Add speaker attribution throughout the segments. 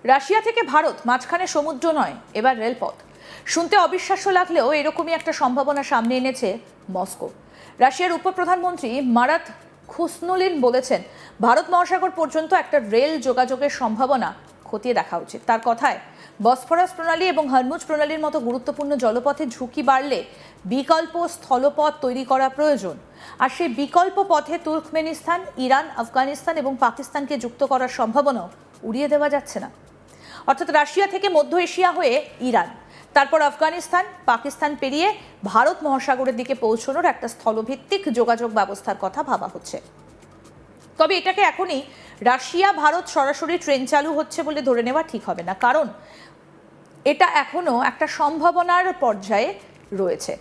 Speaker 1: Russia থেকে ভারত, মাঝখানে সমুদ্র নয়, এবার রেলপথ। শুনতে অবিশ্বাস্য লাগলেও এরকমই একটা সম্ভাবনা সামনে এনেছে মস্কো। রাশিয়ার উপপ্রধানমন্ত্রী মারাত খুসনুলিন বলেছেন, ভারত মহাসাগর পর্যন্ত একটা রেল যোগাযোগের সম্ভাবনা খতিয়ে দেখা উচিত। তার কথায়, বসফরাস প্রণালী এবং হরমুজ প্রণালীর মতো গুরুত্বপূর্ণ জলপথে ঝুঁকি বাড়লে বিকল্প স্থলপথ তৈরি করা প্রয়োজন। আর সেই বিকল্প পথে তুর্কমেনিস্তান, ইরান, আফগানিস্তান এবং পাকিস্তানকে যুক্ত করার সম্ভাবনাও উড়িয়ে দেওয়া যাচ্ছে না। অর্থাৎ রাশিয়া থেকে মধ্য এশিয়া হয়ে ইরান, তারপর আফগানিস্তান, পাকিস্তান পেরিয়ে ভারত মহাসাগরের দিকে পৌঁছানোর একটা স্থলভিত্তিক যোগাযোগ ব্যবস্থার কথা ভাবা হচ্ছে। তবে এটাকে এখনই রাশিয়া ভারত সরাসরি ট্রেন চালু হচ্ছে বলে ধরে নেওয়া ঠিক হবে না, কারণ এটা এখনো একটা সম্ভাবনার পর্যায়ে রয়েছে।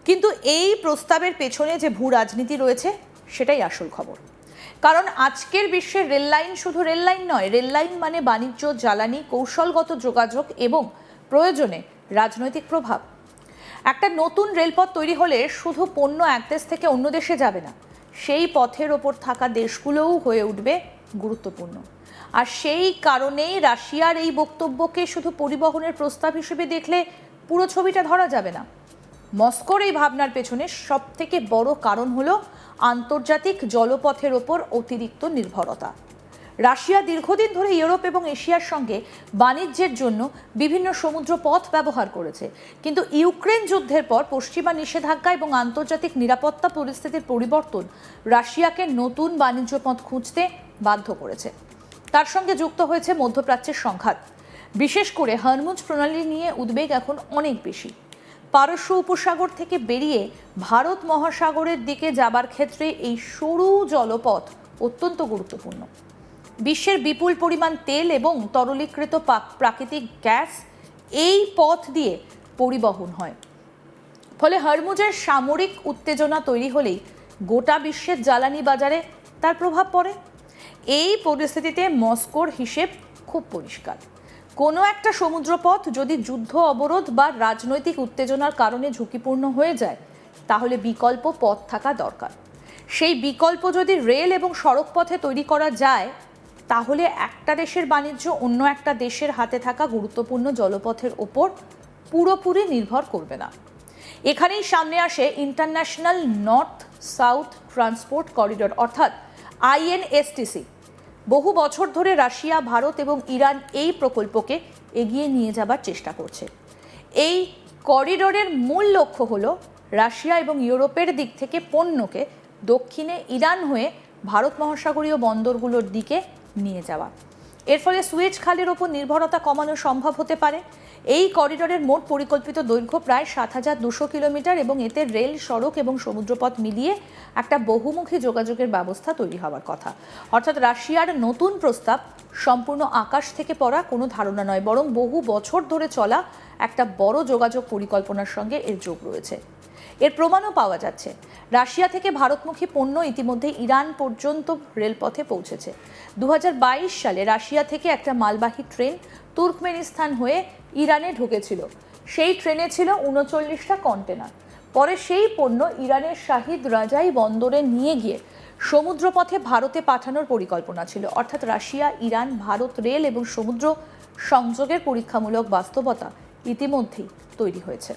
Speaker 1: কিন্তু এই প্রস্তাবের পেছনে যে ভূ রাজনীতি রয়েছে সেটাই আসল খবর। কারণ আজকের বিশ্বের রেল লাইন শুধু রেল লাইন নয়, রেল লাইন মানে বাণিজ্য, জ্বালানি, কৌশলগত যোগাযোগ এবং প্রয়োজনে রাজনৈতিক প্রভাব। একটা নতুন রেলপথ তৈরি হলে শুধু পণ্য এক দেশ থেকে অন্য দেশে যাবে না, সেই পথের ওপর থাকা দেশগুলোও হয়ে উঠবে গুরুত্বপূর্ণ। আর সেই কারণেই রাশিয়ার এই বক্তব্যকে শুধু পরিবহনের প্রস্তাব হিসেবে দেখলে পুরো ছবিটা ধরা যাবে না। মস্কোর এই ভাবনার পেছনে সব থেকে বড় কারণ হলো আন্তর্জাতিক জলপথের ওপর অতিরিক্ত নির্ভরতা। রাশিয়া দীর্ঘদিন ধরে ইউরোপ এবং এশিয়ার সঙ্গে বাণিজ্যের জন্য বিভিন্ন সমুদ্র পথ ব্যবহার করেছে, কিন্তু ইউক্রেন যুদ্ধের পর পশ্চিমা নিষেধাজ্ঞা এবং আন্তর্জাতিক নিরাপত্তা পরিস্থিতির পরিবর্তন রাশিয়াকে নতুন বাণিজ্য পথ খুঁজতে বাধ্য করেছে। তার সঙ্গে যুক্ত হয়েছে মধ্যপ্রাচ্যের সংঘাত। বিশেষ করে হরমুজ প্রণালী নিয়ে উদ্বেগ এখন অনেক বেশি। পারস্য উপসাগর থেকে বেরিয়ে ভারত মহাসাগরের দিকে যাবার ক্ষেত্রে এই সরু জলপথ অত্যন্ত গুরুত্বপূর্ণ। বিশ্বের বিপুল পরিমাণ তেল এবং তরলীকৃত প্রাকৃতিক গ্যাস এই পথ দিয়ে পরিবহন হয়। ফলে হরমুজের সামরিক উত্তেজনা তৈরি হলেই গোটা বিশ্বের জ্বালানি বাজারে তার প্রভাব পড়ে। এই পরিস্থিতিতে মস্কোর হিসেব খুব পরিষ্কার। কোনো একটা সমুদ্রপথ যদি যুদ্ধ, অবরোধ বা রাজনৈতিক উত্তেজনার কারণে ঝুঁকিপূর্ণ হয়ে যায়, তাহলে বিকল্প পথ থাকা দরকার। সেই বিকল্প যদি রেল এবং সড়ক পথে তৈরি করা যায়, তাহলে একটা দেশের বাণিজ্য অন্য একটা দেশের হাতে থাকা গুরুত্বপূর্ণ জলপথের ওপর পুরোপুরি নির্ভর করবে না। এখানেই সামনে আসে international north south transport corridor অর্থাৎ INSTC। বহু বছর ধরে রাশিয়া, ভারত এবং ইরান এই প্রকল্পকে এগিয়ে নিয়ে যাবার চেষ্টা করছে। এই করিডোরের মূল লক্ষ্য হলো রাশিয়া এবং ইউরোপের দিক থেকে পণ্যকে দক্ষিণে ইরান হয়ে ভারত মহাসাগরীয় বন্দরগুলোর দিকে নিয়ে যাওয়া। এর ফলে সুয়েজ খালের ওপর নির্ভরতা কমানো সম্ভব হতে পারে। এই করিডোরের মোট পরিকল্পিত দৈর্ঘ্য প্রায় ৭,২০০ কিলোমিটার এবং এতে রেল, সড়ক এবং সমুদ্রপথ মিলিয়ে একটা বহুমুখী যোগাযোগের ব্যবস্থা তৈরি হওয়ার কথা। অর্থাৎ রাশিয়ার নতুন প্রস্তাব সম্পূর্ণ আকাশ থেকে পড়া কোনো ধারণা নয়, বরং বহু বছর ধরে চলা একটা বড় যোগাযোগ পরিকল্পনার সঙ্গে এর যোগ রয়েছে। এর প্রমাণও পাওয়া যাচ্ছে। রাশিয়া থেকে ভারতমুখী পণ্য ইতিমধ্যে ইরান পর্যন্ত রেলপথে পৌঁছেছে। 2022 সালে রাশিয়া থেকে একটা মালবাহী ট্রেন তুর্কমেনিস্তান হয়ে ইরানে ঢুকেছিল। সেই ট্রেনে ছিল 39টা কন্টেনার। পরে সেই পণ্য ইরানের শাহিদ রাজাই বন্দরে নিয়ে গিয়ে সমুদ্রপথে ভারতে পাঠানোর পরিকল্পনা ছিল। অর্থাৎ রাশিয়া, ইরান, ভারত রেল এবং সমুদ্র সংযোগের পরীক্ষামূলক বাস্তবতা ইতিমধ্যেই তৈরি হয়েছে।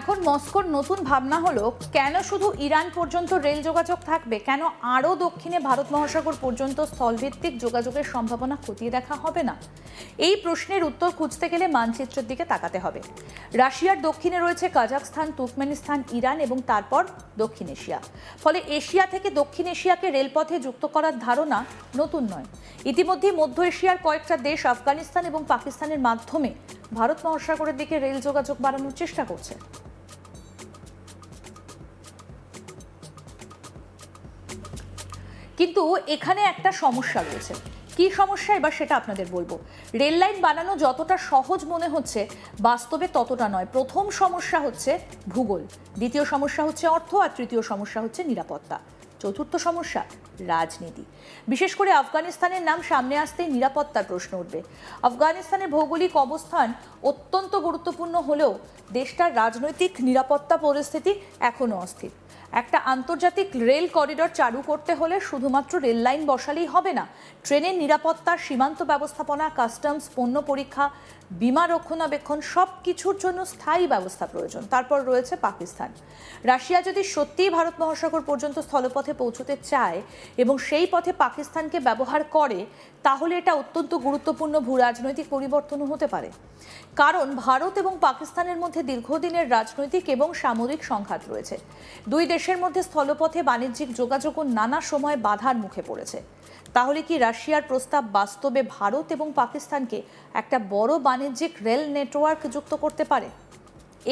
Speaker 1: এখন মস্কোর নতুন ভাবনা হলো, কেন শুধু ইরান পর্যন্ত রেল যোগাযোগ থাকবে, কেন আরও দক্ষিণে ভারত মহাসাগর পর্যন্ত স্থলভিত্তিক যোগাযোগের সম্ভাবনা খতিয়ে দেখা হবে না? এই প্রশ্নের উত্তর খুঁজতে গেলে মানচিত্রের দিকে তাকাতে হবে। রাশিয়ার দক্ষিণে রয়েছে কাজাখস্তান, তুর্কমেনিস্তান, ইরান এবং তারপর দক্ষিণ এশিয়া। ফলে এশিয়া থেকে দক্ষিণ এশিয়াকে রেলপথে যুক্ত করার ধারণা নতুন নয়। ইতিমধ্যেই মধ্য এশিয়ার কয়েকটা দেশ আফগানিস্তান এবং পাকিস্তানের মাধ্যমে ভারত মহাসাগরের দিকে রেল যোগাযোগ বাড়ানোর চেষ্টা করছে। কিন্তু এখানে একটা সমস্যা রয়েছে। কি সমস্যা এবার সেটা আপনাদের বলবো। রেল লাইন বানানো যতটা সহজ মনে হচ্ছে বাস্তবে ততটা নয়। প্রথম সমস্যা হচ্ছে ভূগোল, দ্বিতীয় সমস্যা হচ্ছে অর্থ, আর তৃতীয় সমস্যা হচ্ছে নিরাপত্তা, চতুর্থ সমস্যা রাজনীতি। বিশেষ করে আফগানিস্তানের নাম সামনে আসতেই নিরাপত্তার প্রশ্ন উঠবে। আফগানিস্তানের ভৌগোলিক অবস্থান অত্যন্ত গুরুত্বপূর্ণ হলেও দেশটার রাজনৈতিক নিরাপত্তা পরিস্থিতি এখনও অস্থির। একটা আন্তর্জাতিক রেল করিডর চালু করতে হলে শুধুমাত্র রেল লাইন বসালেই হবে না। ট্রেনের নিরাপত্তা, সীমান্ত ব্যবস্থাপনা, কাস্টমস, পণ্য পরীক্ষা, বিমা রক্ষণাবেক্ষণ সব কিছুর জন্য স্থায়ী ব্যবস্থা প্রয়োজন। তারপর রয়েছে পাকিস্তান। রাশিয়া যদি সত্যিই ভারত মহাসাগর পর্যন্ত স্থলপথে পৌঁছতে চায় এবং সেই পথে পাকিস্তানকে ব্যবহার করে, তাহলে এটা অত্যন্ত গুরুত্বপূর্ণ ভূরাজনৈতিক পরিবর্তনও হতে পারে। কারণ ভারত এবং পাকিস্তানের মধ্যে দীর্ঘদিনের রাজনৈতিক এবং সামরিক সংঘাত রয়েছে। দুই দেশের মধ্যে স্থলপথে বাণিজ্যিক যোগাযোগও নানা সময় বাধার মুখে পড়েছে। তাহলে কি রাশিয়ার প্রস্তাব বাস্তবে ভারত এবং পাকিস্তানকে একটা বড় বাণিজ্যিক রেল নেটওয়ার্ক যুক্ত করতে পারে?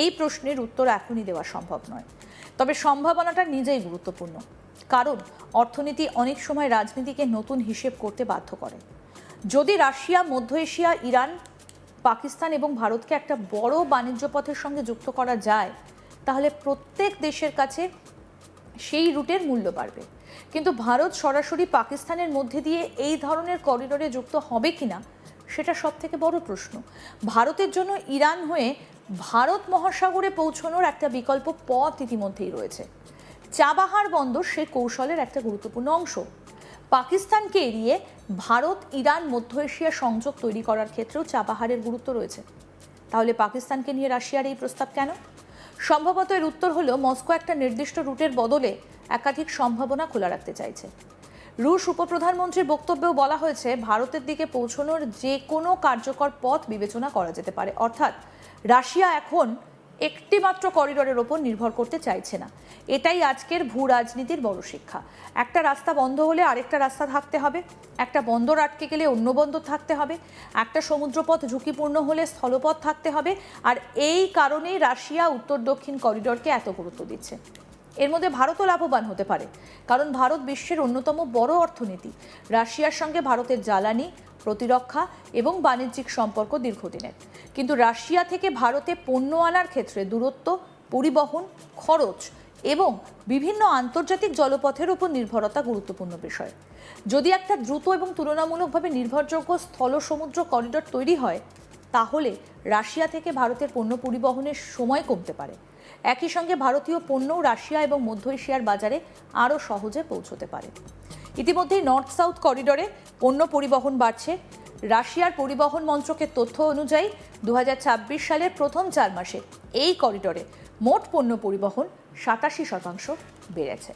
Speaker 1: এই প্রশ্নের উত্তর এখনই দেওয়া সম্ভব নয়, তবে সম্ভাবনাটা নিজেই গুরুত্বপূর্ণ। কারণ অর্থনীতি অনেক সময় রাজনীতিকে নতুন হিসেব করতে বাধ্য করে। যদি রাশিয়া, মধ্য এশিয়া, ইরান, পাকিস্তান এবং ভারতকে একটা বড় বাণিজ্য পথের সঙ্গে যুক্ত করা যায়, তাহলে প্রত্যেক দেশের কাছে সেই রুটের মূল্য বাড়বে। কিন্তু ভারত সরাসরি পাকিস্তানের মধ্যে দিয়ে এই ধরনের করিডোরে যুক্ত হবে কিনা সেটা সব থেকে বড় প্রশ্ন। ভারতের জন্য ইরান হয়ে ভারত মহাসাগরে পৌঁছানোর একটা বিকল্প পথ ইতিমধ্যেই রয়েছে। চাবাহার বন্দর সেই কৌশলের একটা গুরুত্বপূর্ণ অংশ। পাকিস্তানকে এড়িয়ে ভারত, ইরান, মধ্য এশিয়া সংযোগ তৈরি করার ক্ষেত্রেও চাবাহারের গুরুত্ব রয়েছে। তাহলে পাকিস্তানকে নিয়ে রাশিয়ার এই প্রস্তাব কেন? সম্ভবত এর উত্তর হলো মস্কো একটা নির্দিষ্ট রুটের বদলে একাধিক সম্ভাবনা খোলা রাখতে চাইছে। রুশ উপপ্রধানমন্ত্রীর বক্তব্যেও বলা হয়েছে ভারতের দিকে পৌঁছানোর যে কোনো কার্যকর পথ বিবেচনা করা যেতে পারে। অর্থাৎ রাশিয়া এখন একটি মাত্র করিডোরের ওপর নির্ভর করতে চাইছে না। এটাই আজকের ভূ রাজনীতির বড় শিক্ষা। একটা রাস্তা বন্ধ হলে আরেকটা রাস্তা থাকতে হবে, একটা বন্দর আটকে গেলে অন্য বন্দর থাকতে হবে, একটা সমুদ্রপথ ঝুঁকিপূর্ণ হলে স্থলপথ থাকতে হবে। আর এই কারণেই রাশিয়া উত্তর দক্ষিণ করিডোরকে এত গুরুত্ব দিচ্ছে। এর মধ্যে ভারতও লাভবান হতে পারে, কারণ ভারত বিশ্বের অন্যতম বড় অর্থনীতি। রাশিয়ার সঙ্গে ভারতের জ্বালানি, প্রতিরক্ষা এবং বাণিজ্যিক সম্পর্ক দীর্ঘদিনের। কিন্তু রাশিয়া থেকে ভারতে পণ্য আনার ক্ষেত্রে দূরত্ব, পরিবহন খরচ এবং বিভিন্ন আন্তর্জাতিক জলপথের উপর নির্ভরতা গুরুত্বপূর্ণ বিষয়। যদি একটা দ্রুত এবং তুলনামূলকভাবে নির্ভরযোগ্য স্থল সমুদ্র করিডোর তৈরি হয়, তাহলে রাশিয়া থেকে ভারতের পণ্য পরিবহনের সময় কমতে পারে। একই সঙ্গে ভারতীয় পণ্যও রাশিয়া এবং মধ্য এশিয়ার বাজারে আরও সহজে পৌঁছতে পারে। ইতিমধ্যেই নর্থ সাউথ করিডোরে পণ্য পরিবহন বাড়ছে। রাশিয়ার পরিবহন মন্ত্রকের তথ্য অনুযায়ী 2026 সালের প্রথম 4 মাসে এই করিডোরে মোট পণ্য পরিবহন 87% বেড়েছে।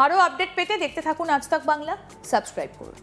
Speaker 1: আরও আপডেট পেতে দেখতে থাকুন আজ তাক বাংলা, সাবস্ক্রাইব করুন।